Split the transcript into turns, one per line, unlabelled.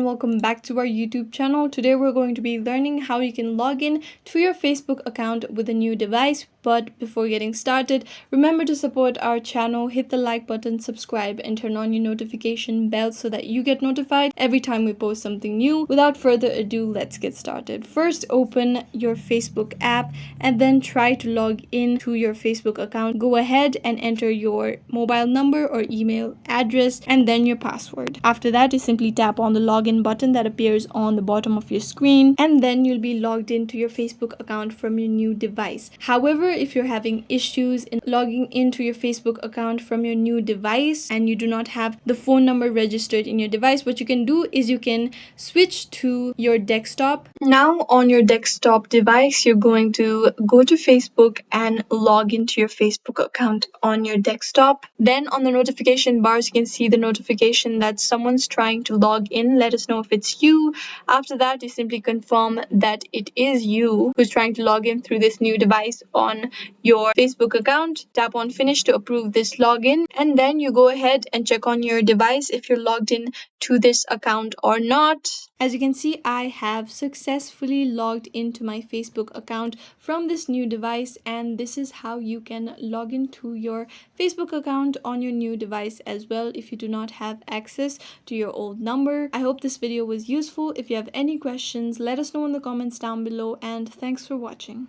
Welcome back to our YouTube channel. Today we're going to be learning how you can log in to your Facebook account with a new device. But before getting started, remember to support our channel, hit the like button, subscribe, and turn on your notification bell so that you get notified every time we post something new. Without further ado, let's get started. First, open your Facebook app and then try to log in to your Facebook account. Go ahead and enter your mobile number or email address and then your password. After that, you simply tap on the login button that appears on the bottom of your screen, and then you'll be logged into your Facebook account from your new device. However, if you're having issues in logging into your Facebook account from your new device and you do not have the phone number registered in your device, what you can do is you can switch to your desktop. Now on your desktop device, you're going to go to Facebook and log into your Facebook account on your desktop. Then on the notification bars, you can see the notification that someone's trying to log in. Let us know if it's you. After that, you simply confirm that it is you who's trying to log in through this new device on your Facebook account. Tap on finish to approve this login, and then you go ahead and check on your device if you're logged in to this account or not. As you can see, I have successfully logged into my Facebook account from this new device, and this is how you can log into your Facebook account on your new device as well if you do not have access to your old number. I hope this video was useful. If you have any questions, let us know in the comments down below, and thanks for watching.